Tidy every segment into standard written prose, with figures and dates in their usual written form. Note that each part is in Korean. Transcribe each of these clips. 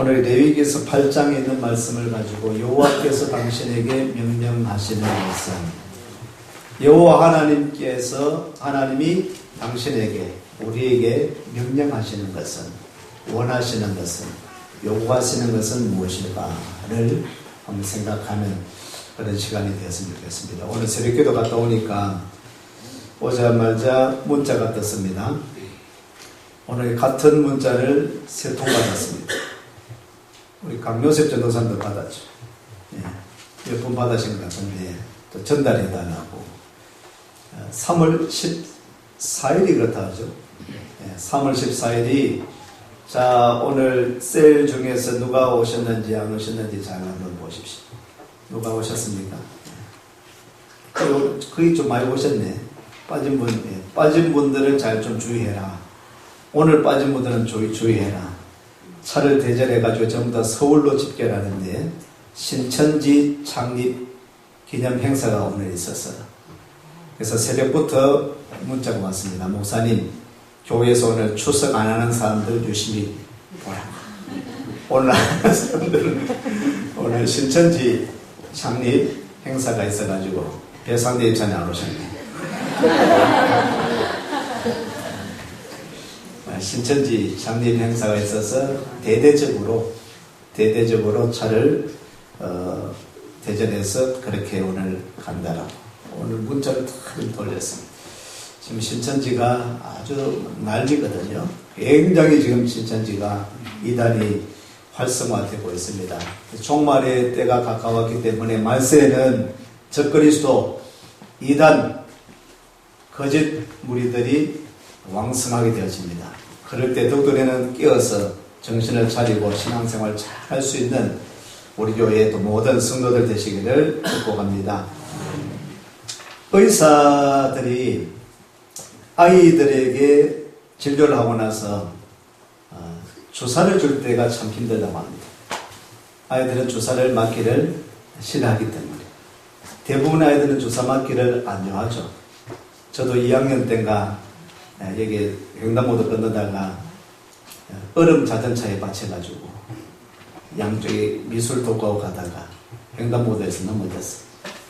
오늘 레위기서 8장에 있는 말씀을 가지고 여호와께서 당신에게 명령하시는 것은, 여호와 하나님이 당신에게, 우리에게 명령하시는 것은, 원하시는 것은, 요구하시는 것은 무엇일까를 한번 생각하는 그런 시간이 되었으면 좋겠습니다. 오늘 새벽기도 갔다 오니까 오자마자 문자가 떴습니다. 오늘 같은 문자를 3통 받았습니다. 우리 강요셉 전도사님도 받았죠. 몇 분 받으신 것 같은데 또 전달해달라고. 3월 14일이 그렇다 하죠. 3월 14일이 자, 오늘 셀 중에서 누가 오셨는지 안 오셨는지 잘 한번 보십시오. 누가 오셨습니까? 거의 좀 많이 오셨네. 빠진 분들은 잘 좀 주의해라. 오늘 빠진 분들은 주의해라. 차를 대절해가지고 전부 다 서울로 집결하는데 신천지 창립 기념 행사가 오늘 있었어요. 그래서 새벽부터 문자가 왔습니다. 목사님, 교회에서 오늘 출석 안 하는 사람들 유심히 보라. 오늘 안 하는 사람들은 오늘 신천지 창립 행사가 있어가지고 배상대 입장에 안 오셨네. 신천지 창립 행사가 있어서 대대적으로 차를 대전해서 그렇게 오늘 간다라고 오늘 문자를 다 돌렸습니다. 지금 신천지가 아주 난리거든요. 굉장히 지금 신천지가 이단이 활성화되고 있습니다. 종말의 때가 가까웠기 때문에 말세에는 적그리스도, 이단, 거짓 무리들이 왕성하게 되어집니다. 그럴 때 독도에는 끼어서 정신을 차리고 신앙생활 잘 할 수 있는 우리 교회의 또 모든 성도들 되시기를 축복합니다. 의사들이 아이들에게 진료를 하고 나서 주사를 줄 때가 참 힘들다고 합니다. 아이들은 주사를 맞기를 싫어하기 때문에. 대부분의 아이들은 주사 맞기를 안 좋아하죠. 저도 2학년 때인가 여기 횡단보도 건너다가 얼음 자전차에 받쳐가지고 양쪽에 미술 독과하고 가다가 횡단보도에서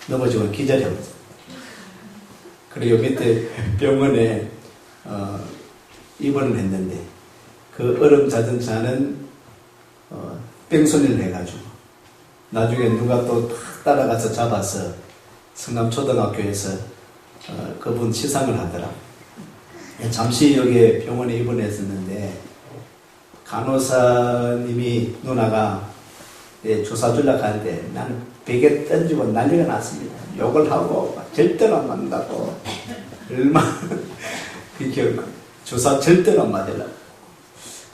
넘어지고 기절해버렸어요. 그리고 밑에 병원에 입원을 했는데 그 얼음 자전차는 뺑소니를 해가지고 나중에 누가 또 따라가서 잡아서 성남초등학교에서 그분 치상을 하더라고요. 잠시 여기 병원에 입원했었는데 간호사님이 누나가 주사 주려고 하는데 나는 베개 던지고 난리가 났습니다. 욕을 하고 절대로 안 맞는다고. 얼마나 그렇게 주사 절대로 안 맞으려고.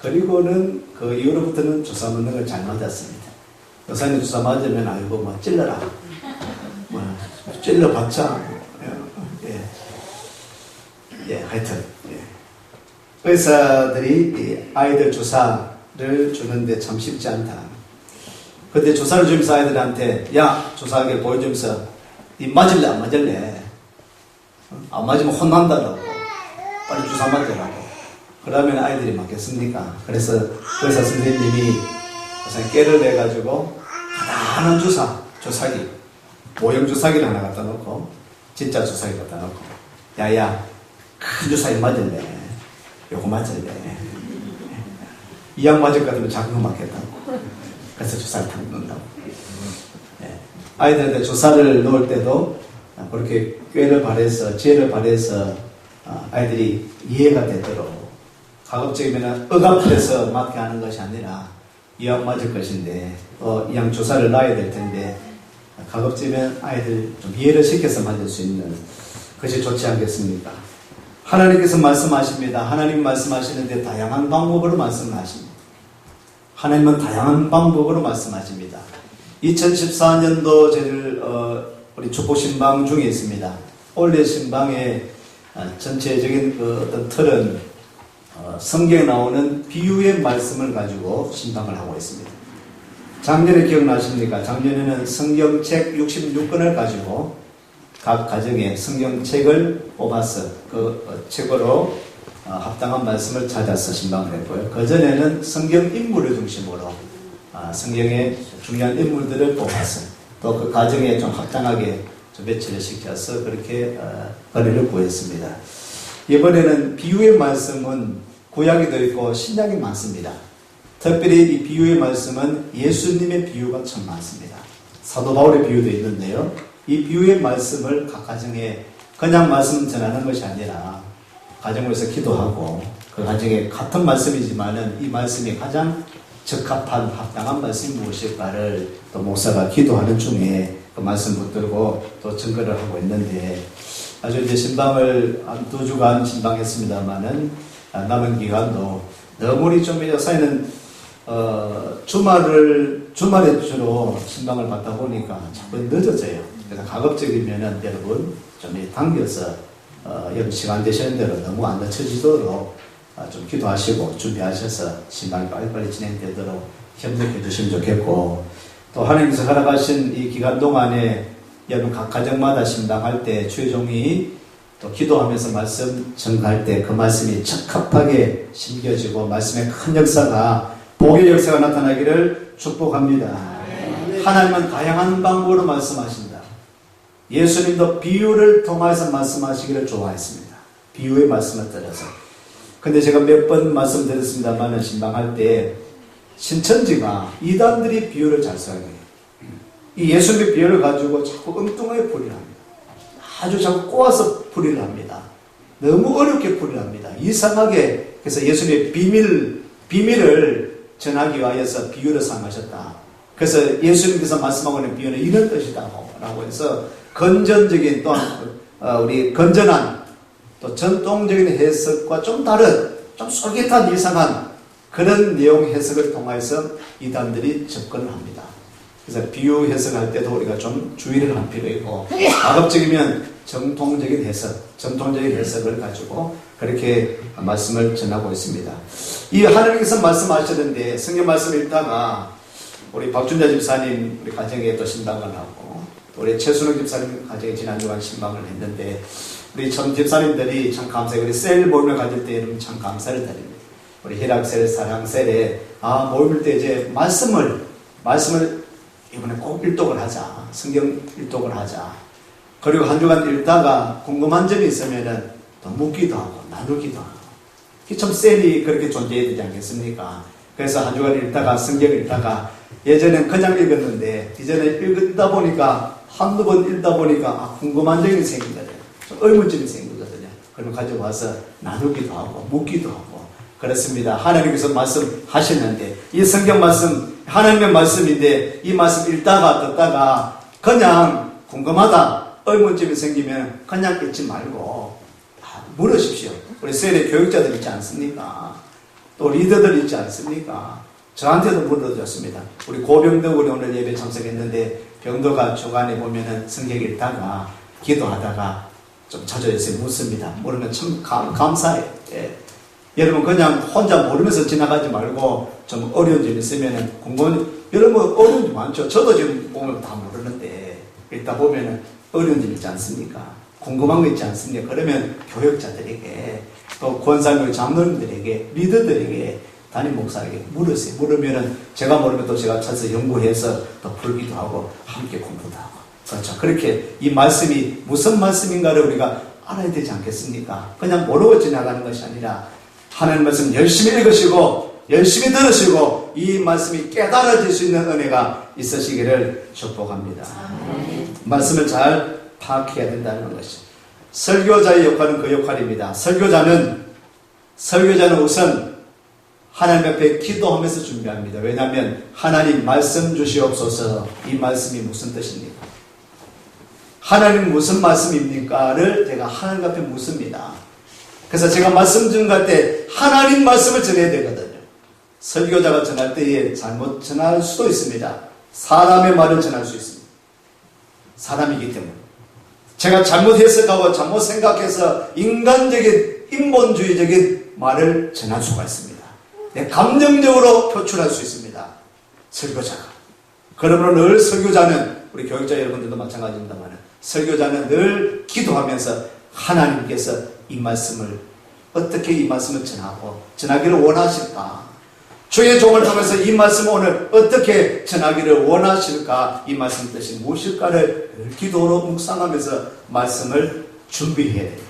그리고는 그 이후로부터는 주사 맞는 걸 잘 맞았습니다. 의사님 주사 맞으면 아이고 뭐 찔러라. 찔러봤자 하여튼 의사들이 아이들 주사를 주는데 참 쉽지 않다. 그때 주사를 주면서 아이들한테 야 주사하게 보여주면서 니 맞을래 안 맞을래? 안 맞으면 혼난다라고. 빨리 주사 맞으라고. 그러면 아이들이 맞겠습니까? 그래서 의사 선생님이 깨를 내가지고 하나하나 주사기 모형 주사기를 하나 갖다 놓고 진짜 주사기 갖다 놓고 야야 큰 주사기 맞을래? 요거 맞을래? 이약 맞을 것 같으면 작은 거 맞겠다고. 그래서 주사를 탁 넣는다고. 아이들한테 주사를 넣을 때도 그렇게 꾀를 발해서 지혜를 발해서 아이들이 이해가 되도록 가급적이면 억압해서 맞게 하는 것이 아니라 이약 맞을 것인데 이양 주사를 놔야 될 텐데 가급적이면 아이들 좀 이해를 시켜서 맞을 수 있는 것이 좋지 않겠습니까? 하나님께서 말씀하십니다. 하나님 말씀하시는데 다양한 방법으로 말씀하십니다. 하나님은 다양한 방법으로 말씀하십니다. 2014년도 저희들 우리 축복신방 중에 있습니다. 올해 신방의 전체적인 어떤 틀은 성경에 나오는 비유의 말씀을 가지고 신방을 하고 있습니다. 작년에 기억나십니까? 작년에는 성경책 66권을 가지고 각 가정에 성경책을 뽑아서 그 책으로 합당한 말씀을 찾아서 신방을 했고요. 그전에는 성경 인물을 중심으로 성경의 중요한 인물들을 뽑아서 또 그 가정에 좀 확장하게 좀 배치를 시켜서 그렇게 은혜를 구했습니다. 이번에는 비유의 말씀은 구약에도 있고 신약이 많습니다. 특별히 이 비유의 말씀은 예수님의 비유가 참 많습니다. 사도 바울의 비유도 있는데요. 이 비유의 말씀을 각 가정에 그냥 말씀 전하는 것이 아니라 가정에서 기도하고 그 가정에 같은 말씀이지만은 이 말씀이 가장 적합한 합당한 말씀이 무엇일까를 또 목사가 기도하는 중에 그 말씀 붙들고 또 증거를 하고 있는데 아주 이제 신방을 한 2주간 신방했습니다만은 남은 기간도 너무 좀 요새는 주말에 주로 신방을 받다 보니까 자꾸 늦어져요. 그래서 가급적이면은 여러분 좀 당겨서 여러분 시간 되시는 대로 너무 안 늦춰지도록 좀 기도하시고 준비하셔서 신방이 빨리빨리 진행되도록 협력해 주시면 좋겠고 또 하나님께서 허락하신 이 기간 동안에 여러분 각 가정마다 신방할 때 주의종이 또 기도하면서 말씀 전가할 때 그 말씀이 적합하게 심겨지고 말씀의 큰 역사가 복의 역사가 나타나기를 축복합니다. 하나님은 다양한 방법으로 말씀하신다. 예수님도 비유를 통해서 말씀하시기를 좋아했습니다. 비유의 말씀을 들어서. 근데 제가 몇 번 말씀드렸습니다만 신방할 때 신천지가 이단들이 비유를 잘 써요. 이 예수님의 비유를 가지고 자꾸 엉뚱하게 풀이를 합니다. 아주 자꾸 꼬아서 풀이를 합니다. 너무 어렵게 풀이를 합니다. 이상하게. 그래서 예수님의 비밀을 전하기 위하여서 비유를 사용하셨다. 그래서 예수님께서 말씀하고 있는 비유는 이런 뜻이다 라고 해서 건전적인 또한 우리 건전한 또 전통적인 해석과 좀 다른 좀 솔깃한 이상한 그런 내용 해석을 통해서 이단들이 접근을 합니다. 그래서 비유 해석할 때도 우리가 좀 주의를 할 필요 있고 가급적이면 전통적인 해석을 가지고 그렇게 말씀을 전하고 있습니다. 이 하나님께서 말씀하셨는데 성경 말씀 읽다가 우리 박준자 집사님 우리 가정에 또 신방을 하고 또 우리 최순욱 집사님 가정에 지난주간 신방을 했는데 우리 전 집사님들이 참 감사해요. 우리 셀 모임을 가질 때 여러분 참 감사를 드립니다. 우리 희락셀, 사랑셀에 모임일 때 이제 말씀을 이번에 꼭 일독을 하자. 성경 일독을 하자. 그리고 한 주간 읽다가 궁금한 점이 있으면은 또 묻기도 하고 나누기도 하고. 참 셀이 그렇게 존재해야 되지 않겠습니까? 그래서 한 주간 읽다가 성경 읽다가 예전엔 그냥 읽었는데 이전에 읽다 보니까 한두 번 읽다 보니까 궁금한 점이 생기거든요. 좀 의문점이 생기거든요. 그러면 가지고 와서 나누기도 하고 묻기도 하고 그렇습니다. 하나님께서 말씀하셨는데 이 성경 말씀 하나님의 말씀인데 이 말씀 읽다가 듣다가 그냥 궁금하다 의문점이 생기면 그냥 읽지 말고 물으십시오. 우리 셀의 교육자들 있지 않습니까? 또 리더들 있지 않습니까? 저한테도 물어줬습니다. 우리 고병덕 오늘 예배 참석했는데 병덕아 주간에 보면은 성경 읽다가 기도하다가 좀 자주 해서 묻습니다. 모르면 참 감사해요. 예. 여러분 그냥 혼자 모르면서 지나가지 말고 좀 어려운 점이 있으면은 여러분 어려운 점 많죠. 저도 지금 보면 다 모르는데 읽다 보면은 어려운 점 있지 않습니까? 궁금한 거 있지 않습니까? 그러면 교육자들에게 또 권사님 장로님들에게 리더들에게 담임 목사에게 물으세요. 물으면은 제가 모르면 또 제가 찾아서 연구해서 또 풀기도 하고 함께 공부도 하고 그렇죠. 그렇게 이 말씀이 무슨 말씀인가를 우리가 알아야 되지 않겠습니까? 그냥 모르고 지나가는 것이 아니라 하나님 말씀 열심히 읽으시고 열심히 들으시고 이 말씀이 깨달아질 수 있는 은혜가 있으시기를 축복합니다. 말씀을 잘 파악해야 된다는 것이 설교자의 역할은 그 역할입니다. 설교자는 우선 하나님 앞에 기도하면서 준비합니다. 왜냐하면 하나님 말씀 주시옵소서 이 말씀이 무슨 뜻입니까? 하나님 무슨 말씀입니까?를 제가 하나님 앞에 묻습니다. 그래서 제가 말씀 전할 때 하나님 말씀을 전해야 되거든요. 설교자가 전할 때에 잘못 전할 수도 있습니다. 사람의 말을 전할 수 있습니다. 사람이기 때문에. 제가 잘못 해석하고 잘못 생각해서 인간적인 인본주의적인 말을 전할 수가 있습니다. 감정적으로 표출할 수 있습니다. 설교자가. 그러므로 늘 설교자는 우리 교육자 여러분들도 마찬가지입니다만 설교자는 늘 기도하면서 하나님께서 이 말씀을 어떻게 이 말씀을 전하기를 원하실까? 주의 종을 통해서 이 말씀을 오늘 어떻게 전하기를 원하실까, 이 말씀 뜻이 무엇일까를 기도로 묵상하면서 말씀을 준비해야 됩니다.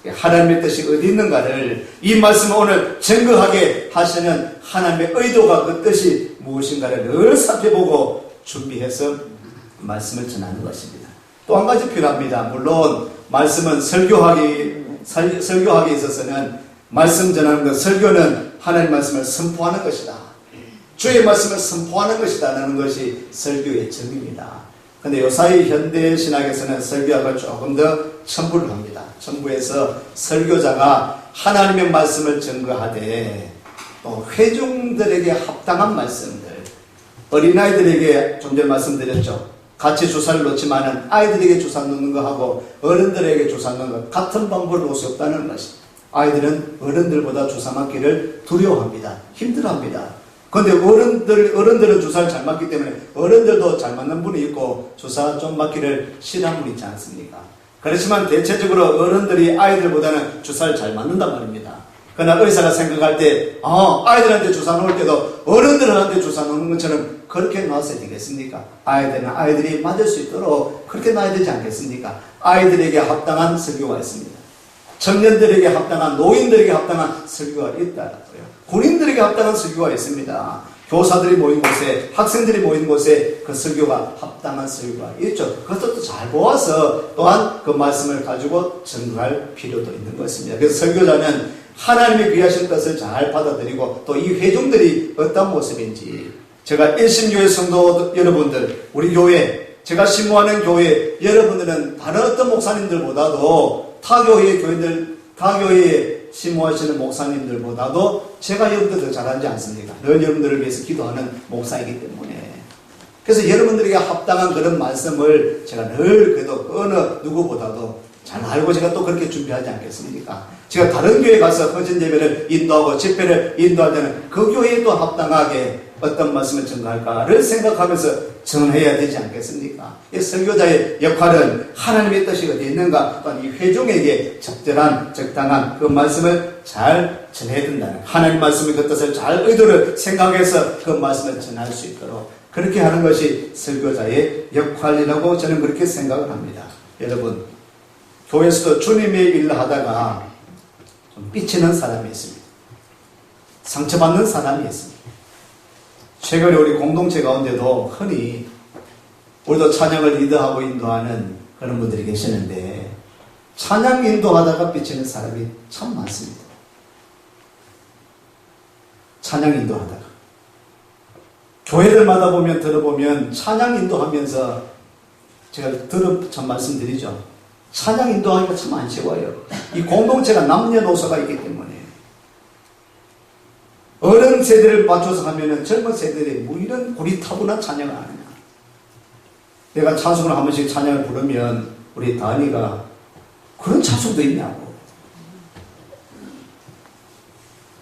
하나님의 뜻이 어디 있는가를, 이 말씀을 오늘 증거하게 하시는 하나님의 의도가, 그 뜻이 무엇인가를 늘 살펴보고 준비해서 말씀을 전하는 것입니다. 또 한 가지 필요합니다. 물론 말씀은 설교하기에 있어서는 말씀 전하는 것, 설교는 하나님의 말씀을 선포하는 것이다, 주의 말씀을 선포하는 것이다 라는 것이 설교의 정의입니다. 그런데 요사이 현대 신학에서는 설교학을 조금 더 첨부를 합니다. 첨부해서 설교자가 하나님의 말씀을 증거하되 또 회중들에게 합당한 말씀들, 어린아이들에게 좀 전에 말씀드렸죠. 같이 주사를 놓지만은 아이들에게 주사 놓는 거하고 어른들에게 주사 놓는 것 같은 방법을 놓을 수 없다는 것입니다. 아이들은 어른들보다 주사 맞기를 두려워합니다. 힘들어합니다. 그런데 어른들은 주사를 잘 맞기 때문에 어른들도 잘 맞는 분이 있고 주사 좀 맞기를 싫어하는 분이 있지 않습니까? 그렇지만 대체적으로 어른들이 아이들보다는 주사를 잘 맞는단 말입니다. 그러나 의사가 생각할 때 아이들한테 주사 놓을 때도 어른들한테 주사 놓는 것처럼 그렇게 놔서야 되겠습니까? 아이들은 아이들이 맞을 수 있도록 그렇게 놔야 되지 않겠습니까? 아이들에게 합당한 설교가 있습니다. 청년들에게 합당한, 노인들에게 합당한 설교가 있다고요. 군인들에게 합당한 설교가 있습니다. 교사들이 모인 곳에, 학생들이 모인 곳에 그 설교가 합당한 설교가 있죠. 그것도 잘 보아서 또한 그 말씀을 가지고 증거할 필요도 있는 것입니다. 그래서 설교자는 하나님의 귀하신 것을 잘 받아들이고 또 이 회중들이 어떤 모습인지, 제가 일심교회 성도 여러분들, 우리 교회, 제가 신모하는 교회 여러분들은 다른 어떤 목사님들보다도 타교회의 교인들, 타교회에 신모하시는 목사님들보다도 제가 여러분들 더 잘하지 않습니까? 늘 여러분들을 위해서 기도하는 목사이기 때문에. 그래서 여러분들에게 합당한 그런 말씀을 제가 늘 그래도 어느 누구보다도 잘 알고 제가 또 그렇게 준비하지 않겠습니까? 제가 다른 교회 가서 헌신 예배를 인도하고 집회를 인도할 때는 그 교회에 또 합당하게 어떤 말씀을 전가할까를 생각하면서 전해야 되지 않겠습니까? 이 설교자의 역할은 하나님의 뜻이 어디 있는가, 또한 이 회중에게 적당한 그 말씀을 잘 전해야 된다는, 하나님 말씀의 그 뜻을 잘 의도를 생각해서 그 말씀을 전할 수 있도록 그렇게 하는 것이 설교자의 역할이라고 저는 그렇게 생각을 합니다. 여러분, 교회에서도 주님의 일을 하다가 좀 삐치는 사람이 있습니다. 상처받는 사람이 있습니다. 최근에 우리 공동체 가운데도 흔히 우리도 찬양을 리더하고 인도하는 그런 분들이 계시는데 찬양 인도하다가 삐치는 사람이 참 많습니다. 찬양 인도하다가 교회들마다 보면 들어보면 찬양 인도하면서 제가 전 말씀드리죠. 찬양 인도하기가 참 안 쉬워요. 이 공동체가 남녀노소가 있기 때문에 어른 세대를 맞춰서 하면은 젊은 세대들이 뭐 이런 고리타분한 찬양을 안 하냐. 내가 찬송을 한 번씩 찬양을 부르면 우리 다은이가 그런 찬송도 있냐고.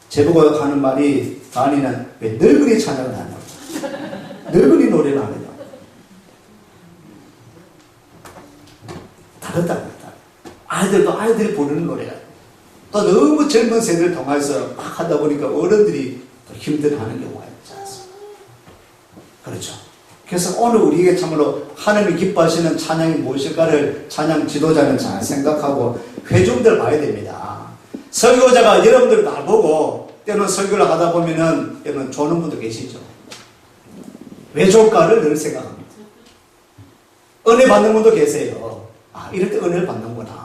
제보고 하는 말이, 다은이는 왜 늙은이 찬양을 하냐고. 늙은이 노래를 하느냐고. 다르다. 아이들도 아이들이 부르는 노래야. 또 너무 젊은 세대를 통해서 막 하다 보니까 어른들이 또 힘들어하는 경우가 있지 않습니까? 그렇죠. 그래서 오늘 우리에게 참으로 하나님이 기뻐하시는 찬양이 무엇일까를 찬양 지도자는 잘 생각하고 회중들 봐야 됩니다. 설교자가 여러분들 다 보고 때로는 설교를 하다 보면은 여러분 좋은 분도 계시죠. 왜 좋을까를 늘 생각합니다. 은혜 받는 분도 계세요. 이럴 때 은혜를 받는구나.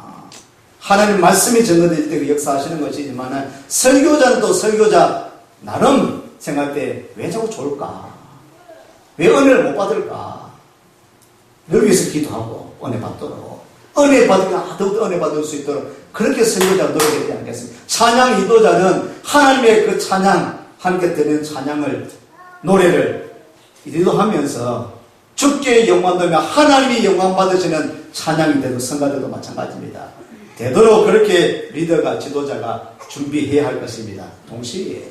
하나님 말씀이 전거될 때 그 역사하시는 것이지만 설교자는 또 설교자 나름 생각할 때 왜 자꾸 좋을까? 왜 은혜를 못 받을까? 늘 위해서 기도하고 은혜 받도록, 은혜 받으면 더욱더 은혜 받을 수 있도록 그렇게 설교자가 노력해야 되지 않겠습니까? 찬양 인도자는 하나님의 그 찬양, 함께 드리는 찬양을, 노래를 인도하면서 주께 영광되며 하나님이 영광 받으시는 찬양이 되고 성가들도 마찬가지입니다. 되도록 그렇게 리더가, 지도자가 준비해야 할 것입니다. 동시에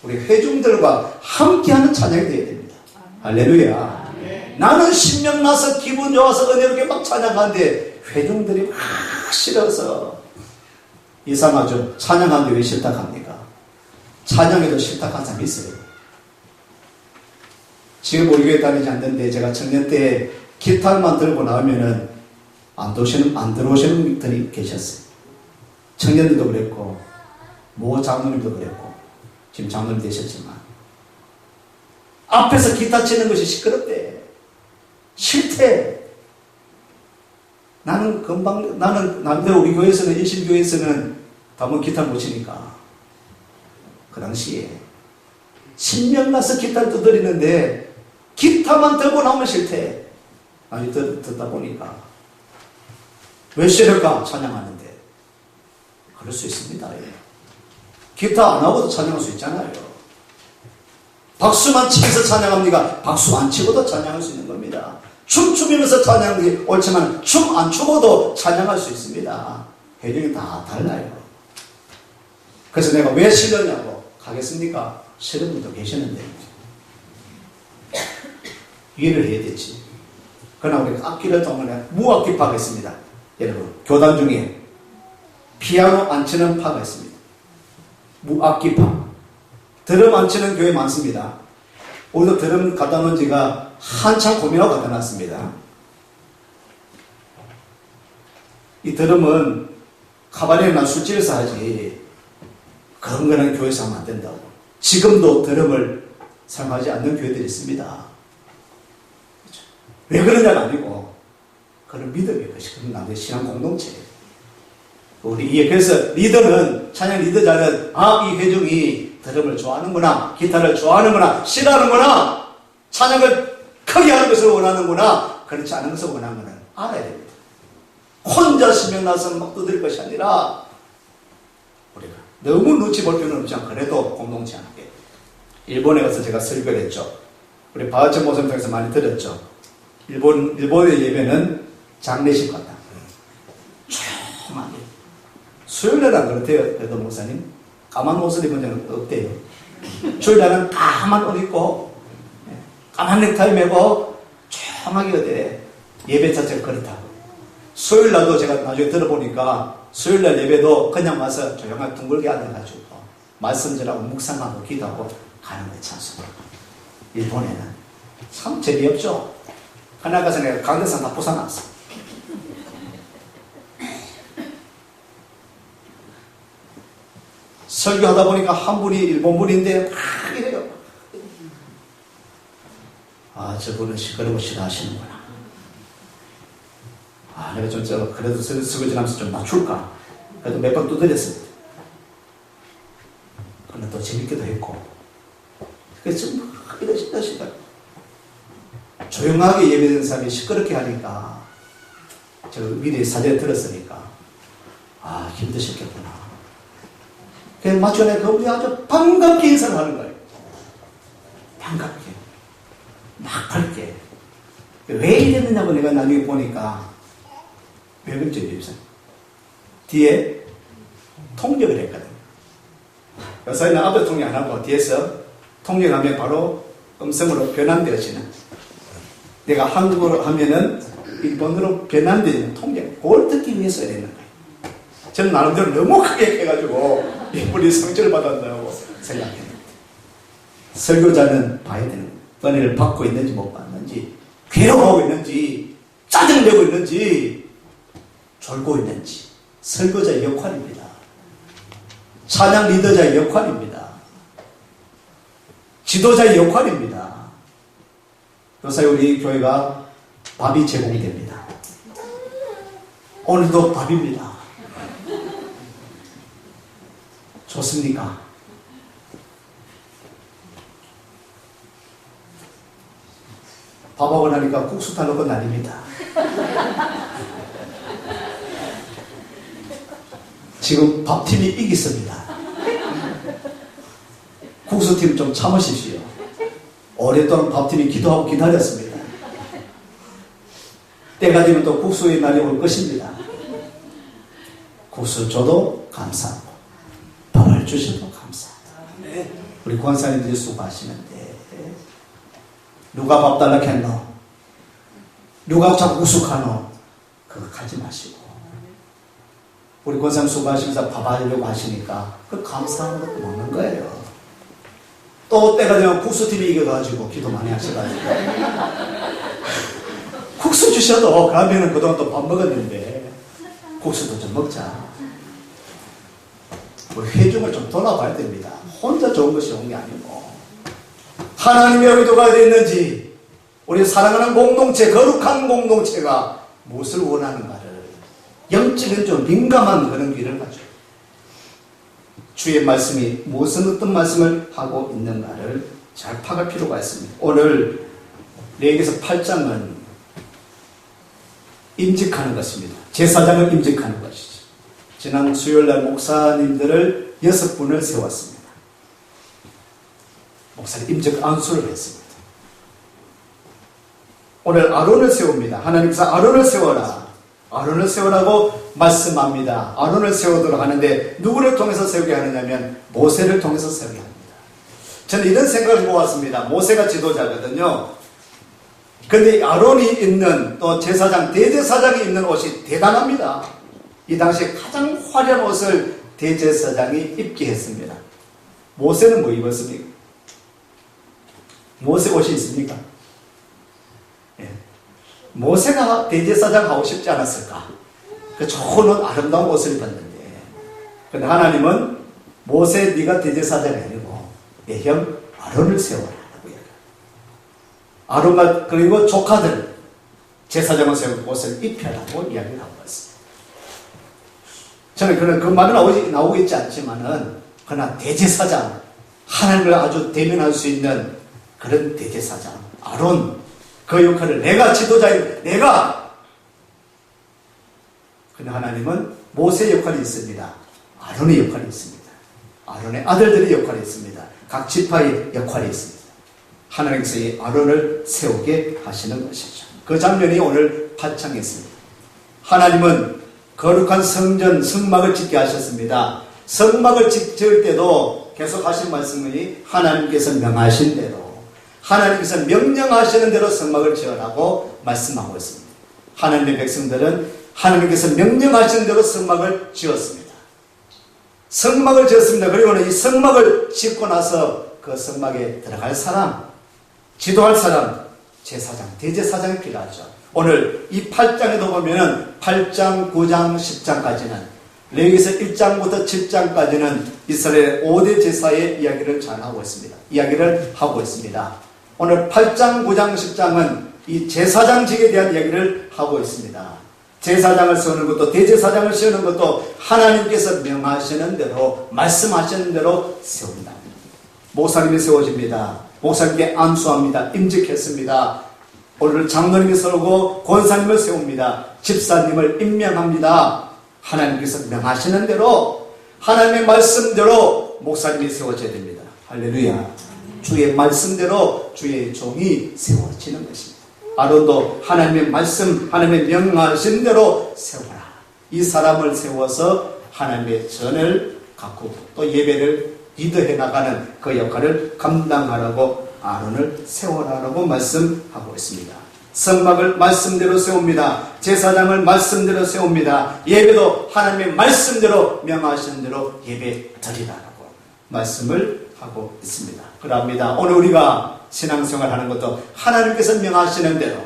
우리 회중들과 함께하는 찬양이 되어야 됩니다. 할렐루야. 나는 신명 나서 기분 좋아서 은혜롭게 막 찬양하는데 회중들이 막 싫어서 이상하죠. 찬양하는데 왜 싫다 합니까? 찬양에도 싫다 한 사람이 있어요. 지금 우리 교회 다니지 않는데 제가 청년 때 기타만 들고 나오면은 안 들어오시는 분들이 계셨어요. 청년들도 그랬고, 모 장로님도 그랬고, 지금 장로님 되셨지만, 앞에서 기타 치는 것이 시끄럽대. 싫대. 나는 남들 우리 교회에서는, 일신교회에서는 다만 기타 못 치니까. 그 당시에, 신명 나서 기타를 두드리는데, 기타만 들고 나오면 싫대. 아니, 듣다 보니까. 왜 싫을까? 찬양하는데. 그럴 수 있습니다. 예. 기타 안 하고도 찬양할 수 있잖아요. 박수만 치면서 찬양합니까? 박수 안 치고도 찬양할 수 있는 겁니다. 춤추면서 찬양하는 게 옳지만 춤 안 추고도 찬양할 수 있습니다. 해령이 다 달라요. 그래서 내가 왜 싫으냐고 가겠습니까? 싫은 분도 계시는데 이해를 해야 되지. 그러나 우리 악기를 동원해 무악기 파가 있습니다. 여러분 교단 중에 피아노 안 치는 파가 있습니다. 무악기 파. 드럼 안 치는 교회 많습니다. 오늘도 드럼 갖다 놓은 지가 한참 고민하고 갖다 놨습니다. 이 드럼은 카바레나 술집에서 하지 그런 거는 교회에서 하면 안 된다고. 지금도 드럼을 사용하지 않는 교회들이 있습니다. 그렇죠? 왜 그러냐는 아니고 그런 믿음이 것이 그런 남의 신앙 공동체. 우리 그래서 리더는 찬양 리더자는 이 회중이 드럼을 좋아하는구나, 기타를 좋아하는구나, 싫어하는구나, 찬양을 크게 하는 것을 원하는구나, 그렇지 않은 것을 원하는 것은 알아야 됩니다. 혼자 신명나서 막 두드릴 것이 아니라 우리가 너무 눈치 볼 필요는 없지만 그래도 공동체 함께. 일본에 가서 제가 설교를 했죠. 우리 바하천 모습을 통해서 많이 들었죠. 일본의 예배는 장례식 같다. 조용하게. 수요일날은 안 그렇대요. 그래도 목사님 까만 옷을 입은 적은 없대요. 주일날은 까만 옷 입고 까만 넥타이 매고 조용하게 어때 예배 자체가 그렇다고. 수요일날도 제가 나중에 들어보니까 수요일날 예배도 그냥 와서 조용하게 둥글게 앉아가지고 말씀 전하고 묵상하고 기도하고 가는 거예요. 찬송. 일본에는 참 재미없죠. 하나 가서 내가 강대상 다 부숴놨어. 설교하다 보니까 한 분이 일본 분인데 막 이래요. 저분은 시끄러운 거 싫어하시는구나. 내가 좀 그래도 설거지하면서 좀 낮출까. 그래도 몇 번 두드렸습니다. 그러나 또 재밌기도 했고. 그래서 좀 이러시다. 조용하게 예배드는 사람이 시끄럽게 하니까 저 미리 사전에 들었으니까 힘드셨겠구나. 그래서 마침내 그분이 아주 반갑게 인사를 하는 거예요. 반갑게. 막 밝게. 왜 이랬느냐고 내가 나중에 보니까 왜 그런지 모르겠어요. 뒤에 통역을 했거든. 요새는 앞에 통역 안 하고 뒤에서 통역하면 바로 음성으로 변환되어지는. 내가 한국어로 하면은 일본어로 변환되는 통역. 그걸 듣기 위해서 이랬는 거예요. 저는 나름대로 너무 크게 해가지고 이분이 상처를 받았다고 생각했는데 설교자는 봐야 되는 거예요. 은혜를 받고 있는지 못 받는지, 괴로워하고 있는지, 짜증내고 있는지, 졸고 있는지. 설교자의 역할입니다. 찬양 리더자의 역할입니다. 지도자의 역할입니다. 요새 우리 교회가 밥이 제공됩니다. 오늘도 밥입니다. 좋습니까? 밥하고 나니까 국수 타놓고 난립니다. 지금 밥팀이 이겼습니다. 국수팀 좀 참으십시오. 오랫동안 밥팀이 기도하고 기다렸습니다. 때가 되면 또 국수의 날이 올 것입니다. 국수 줘도 감사하고 밥을 주셔도 감사하고. 우리 권사님들이 수고하시는데 누가 밥 달라 했노? 누가 자꾸 우숙하노? 그거 하지 마시고 우리 권사님 수고하시면서 밥 하려고 하시니까 그 감사한 것도 먹는 거예요. 또 때가 되면 국수TV 이겨가지고 기도 많이 하셔가지고 국수 주셔도 그러면은 그동안 또 밥 먹었는데 국수도 좀 먹자. 우리 회중을 좀 돌아봐야 됩니다. 혼자 좋은 것이 온 게 아니고 하나님의 의도가 어디 있는지, 우리 사랑하는 공동체, 거룩한 공동체가 무엇을 원하는가를 영적인 좀 민감한 그런 길을 가지고 주의 말씀이 무슨 어떤 말씀을 하고 있는가를 잘 파악할 필요가 있습니다. 오늘 레위기서 8장은 임직하는 것입니다. 제사장을 임직하는 것이죠. 지난 수요일날 목사님들을 6분을 세웠습니다. 목사님 임직 안수를 했습니다. 오늘 아론을 세웁니다. 하나님께서 아론을 세워라, 아론을 세우라고 말씀합니다. 아론을 세우도록 하는데 누구를 통해서 세우게 하느냐면 모세를 통해서 세우게 합니다. 저는 이런 생각을 해보았습니다. 모세가 지도자거든요. 그런데 아론이 입는, 또 제사장, 대제사장이 입는 옷이 대단합니다. 이 당시에 가장 화려한 옷을 대제사장이 입게 했습니다. 모세는 뭐 입었습니까? 모세 옷이 있습니까? 예. 모세가 대제사장 하고 싶지 않았을까? 그 좋은 옷, 아름다운 옷을 입었는데, 근데 하나님은 모세 네가 대제사장이 아니고 내 형 아론을 세워라. 아론과 그리고 조카들 제사장을 세우고 옷을 입혀라고 이야기를 하고 있습니다. 저는 그 말은 나오고 있지 않지만은 그러나 대제사장, 하나님을 아주 대면할 수 있는 그런 대제사장 아론, 그 역할을 내가 지도자인 내가. 근데 하나님은 모세의 역할이 있습니다. 아론의 역할이 있습니다. 아론의 아들들의 역할이 있습니다. 각 지파의 역할이 있습니다. 하나님께서 이 아론을 세우게 하시는 것이죠. 그 장면이 오늘 8장에 있습니다. 하나님은 거룩한 성전, 성막을 짓게 하셨습니다. 성막을 지을 때도 계속 하신 말씀이 하나님께서 명하신 대로, 하나님께서 명령하시는 대로 성막을 지으라고 말씀하고 있습니다. 하나님의 백성들은 하나님께서 명령하시는 대로 성막을 지었습니다. 성막을 지었습니다. 그리고는 이 성막을 짓고 나서 그 성막에 들어갈 사람, 지도할 사람, 제사장, 대제사장이 필요하죠. 오늘 이 8장에도 보면은 8장, 9장, 10장까지는, 레위기서 1장부터 7장까지는 이스라엘 5대 제사의 이야기를 잘 하고 있습니다. 이야기를 하고 있습니다. 오늘 8장, 9장, 10장은 이 제사장직에 대한 이야기를 하고 있습니다. 제사장을 세우는 것도, 대제사장을 세우는 것도 하나님께서 명하시는 대로, 말씀하시는 대로 세운다. 목사님이 세워집니다. 목사님께 안수합니다. 임직했습니다. 오늘 장로님이 세우고 권사님을 세웁니다. 집사님을 임명합니다. 하나님께서 명하시는 대로, 하나님의 말씀대로 목사님이 세워져야 됩니다. 할렐루야. 주의 말씀대로 주의 종이 세워지는 것입니다. 아론도 하나님의 말씀, 하나님의 명하신 대로 세워라. 이 사람을 세워서 하나님의 전을 가꾸고 또 예배를 리드해 나가는 그 역할을 감당하라고 아론을 세워라라고 말씀하고 있습니다. 성막을 말씀대로 세웁니다. 제사장을 말씀대로 세웁니다. 예배도 하나님의 말씀대로 명하신 대로 예배 드리라라고 말씀을 하고 있습니다. 그럽니다. 오늘 우리가 신앙생활 하는 것도 하나님께서 명하시는 대로,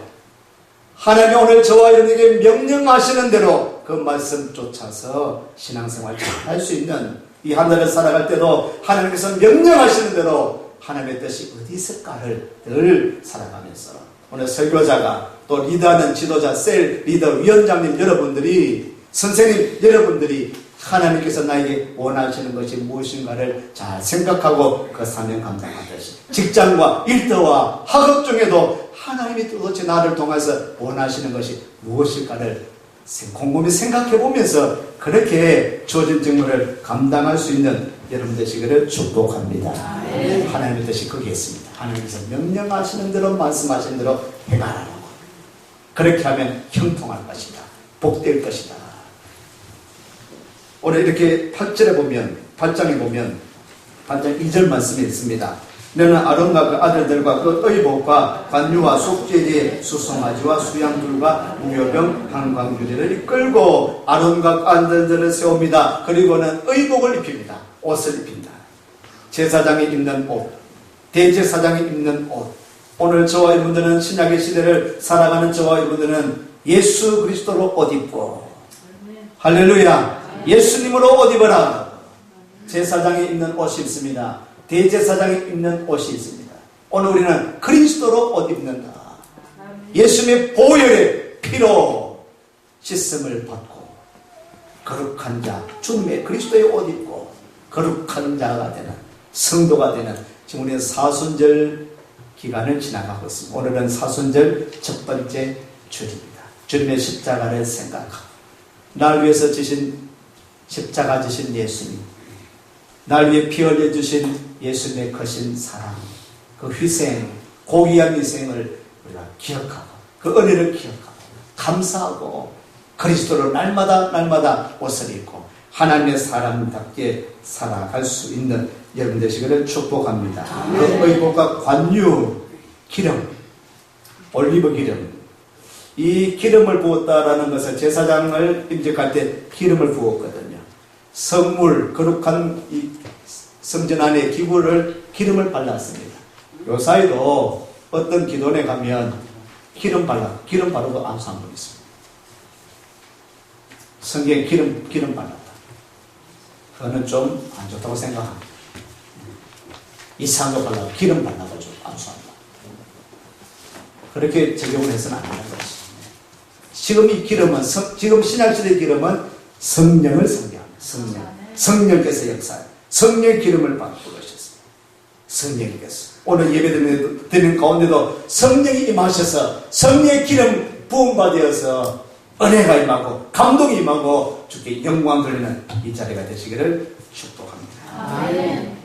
하나님이 오늘 저와 여러분에게 명령하시는 대로 그 말씀 쫓아서 신앙생활 잘 할 수 있는, 이 하늘을 살아갈 때도 하나님께서 명령하시는 대로 하나님의 뜻이 어디 있을까를 늘 살아가면서, 오늘 설교자가 또 리더하는 지도자, 셀 리더, 위원장님 여러분들이, 선생님 여러분들이 하나님께서 나에게 원하시는 것이 무엇인가를 잘 생각하고 그 사명 감당하듯이, 직장과 일터와 학업 중에도 하나님이 도대체 나를 통해서 원하시는 것이 무엇일까를 곰곰이 생각해 보면서 그렇게 주어진 직무를 감당할 수 있는 여러분 되시기를 축복합니다. 하나님의 뜻이 거기에 있습니다. 하나님께서 명령하시는 대로, 말씀하시는 대로 해가라고. 그렇게 하면 형통할 것이다. 복될 것이다. 오늘 이렇게 8절에 보면, 8장에 보면 8장 2절 말씀이 있습니다. 너는 아론과 그 아들들과 그 의복과 관유와 속죄제 수송아지와 수양들과 무효병 한광유리를 이끌고 아론과 그 아들들을 세웁니다. 그리고는 의복을 입힙니다. 옷을 입힌다. 제사장이 입는 옷, 대제사장이 입는 옷. 오늘 저와 여러분들은 신약의 시대를 살아가는 저와 여러분들은 예수 그리스도로 옷 입고, 할렐루야, 예수님으로 옷 입어라. 제사장이 입는 옷이 있습니다. 대제사장이 입는 옷이 있습니다. 오늘 우리는 그리스도로 옷 입는다. 예수님의 보혈의 피로 씻음을 받고 거룩한 자, 주님의 그리스도의 옷 입고 거룩한 자가 되는, 성도가 되는, 지금 우리는 사순절 기간을 지나가고 있습니다. 오늘은 사순절 첫 번째 주일입니다. 주님의 십자가를 생각하고 날 위해서 지신 십자가 지신 예수님, 날 위해 피 흘려 주신 예수님의 거신 사랑, 그 희생, 고귀한 희생을 우리가 기억하고 그 은혜를 기억하고 감사하고 그리스도로 날마다 옷을 입고 하나님의 사람답게 살아갈 수 있는 여러분 되시기를 축복합니다. 그 의복과 관유, 기름, 올리브 기름, 이 기름을 부었다라는 것을 제사장을 임직할 때 기름을 부었거든요. 성물, 거룩한 이 성전 안에 기구를 기름을 발랐습니다. 요 사이도 어떤 기도원에 가면 기름 바르고 안수한 분 있습니다. 성경에 기름 발랐다. 그거는 좀 안 좋다고 생각합니다. 이상한 거 발라고 기름 발라가지고 안수한다. 그렇게 적용을 해서는 안 되는 것이. 지금 이 기름은, 지금 신약시대의 기름은 성령을 상징합니다. 성령께서 역사해. 성령의 기름을 받고 그러셨습니다. 성령께서. 오늘 예배 드리는 가운데도 성령이 임하셔서 성령의 기름 부음받아서 은혜가 임하고 감동이 임하고 주께 영광 돌리는 이 자리가 되시기를 축복합니다. 아멘.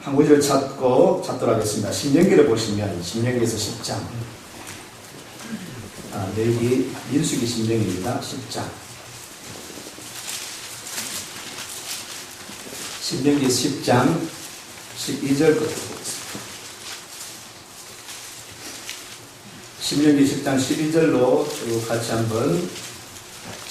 한 구절 찾도록 하겠습니다. 신명기를 보시면 신명기에서 10장, 여기 민수기 신명기입니다. 10장. 신명기 10장 12절부터 보겠습니다. 신명기 10장 12절로 같이 한번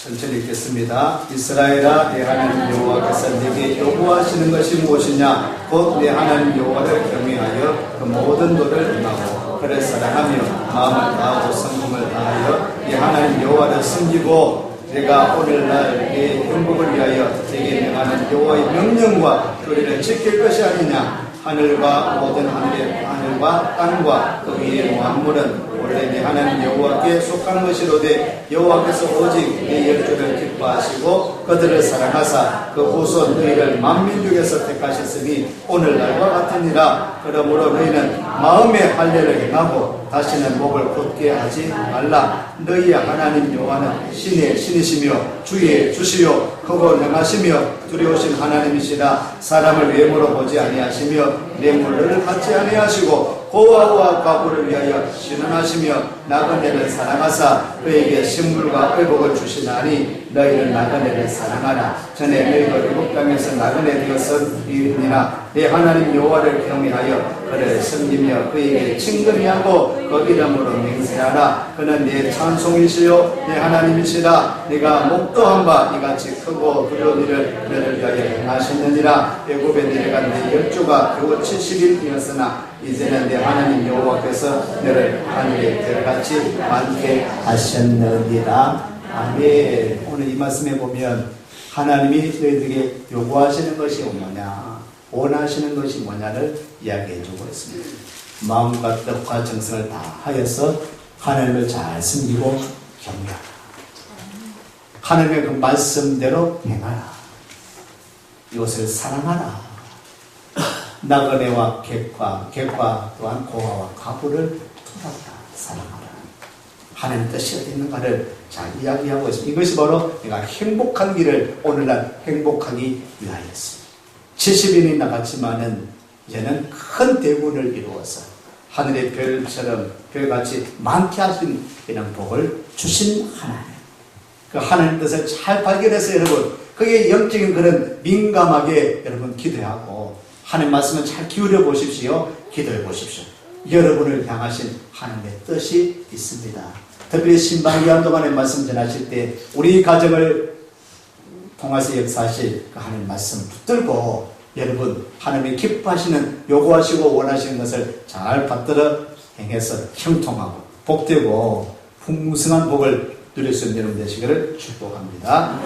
천천히 읽겠습니다. 이스라엘아, 내 하나님 여호와께서 내게 요구하시는 것이 무엇이냐? 곧 내 하나님 여호와를 경외하여 그 모든 도를 임하고 그를 사랑하며 마음을 다하고 성품을 다하여 내 하나님 여호와를 섬기고 내가 오늘날 내 행복을 위하여 내게 명하는 여호와의 명령과 교리를 지킬 것이 아니냐? 하늘과 모든 하늘과 땅과 그 위의 만물은 원래 내 하나님 여호와께 속한 것이로되 여호와께서 오직 내 열조를 기뻐하시고 그들을 사랑하사 그 후손 너희를 만민 중에서 택하셨으니 오늘날과 같으니라. 그러므로 너희는 마음의 할례를 행하고 다시는 목을 곧게 하지 말라. 너희의 하나님 여호와는 신의 신이시며 주의 주시요 크고 능하시며 두려우신 하나님이시라. 사람을 외모로 보지 아니하시며 뇌물을 받지 아니하시고 고아와 과부를 위하여 신원하시며 나그네를 사랑하사 그에게 식물과 의복을 주시나니 너희는 나그네를 사랑하라. 전에 너희가 애굽 땅에서 나그네 되었으니라. 내 하나님 여호와를 경외하여 그를 섬기며 그에게 친근히하고 그 이름으로 맹세하라. 그는 내 찬송이시요 내 하나님이시라. 네가 목도한 바 이같이 크고 두려운 일을 너를 위하여 행하셨느니라. 애굽에 내려간 내 열조가 겨우 70일이었으나 이제는 내 하나님 여호와께서 너를 하늘에 별같이 많게 하셨느니라. 아멘. 오늘 이 말씀에 보면 하나님이 너희들에게 요구하시는 것이 뭐냐, 원하시는 것이 뭐냐를 이야기해 주고 있습니다. 마음과 뜻과 정성을 다하여서 하나님을 잘 섬기고 경외하라. 하나님의 그 말씀대로 행하라. 이것을 사랑하라. 나그네와 객과 또한 고아와 과부를 돌아보라. 사랑하라. 하나님 뜻이 어디 있는가를 잘 이야기하고 있습니다. 이것이 바로 내가 행복한 길을 오늘날 행복하기 위하였습니다. 70인이 나갔지만은 이제는 큰 대군을 이루어서 하늘의 별처럼 별같이 많게 하신 이런 복을 주신 하나님. 그 하나님 뜻을 잘 발견해서 여러분, 그게 영적인 그런 민감하게 여러분 기도하고 하나님 말씀을 잘 기울여 보십시오. 기도해 보십시오. 여러분을 향하신 하나님의 뜻이 있습니다. 특별히 신방기한 동안에 말씀 전하실 때 우리 가정을 통해서 역사하실 그 하나님 말씀 붙들고 여러분 하나님이 기뻐하시는 요구하시고 원하시는 것을 잘 받들어 행해서 형통하고 복되고 풍성한 복을 누릴 수 있는 여러분 되시기를 축복합니다.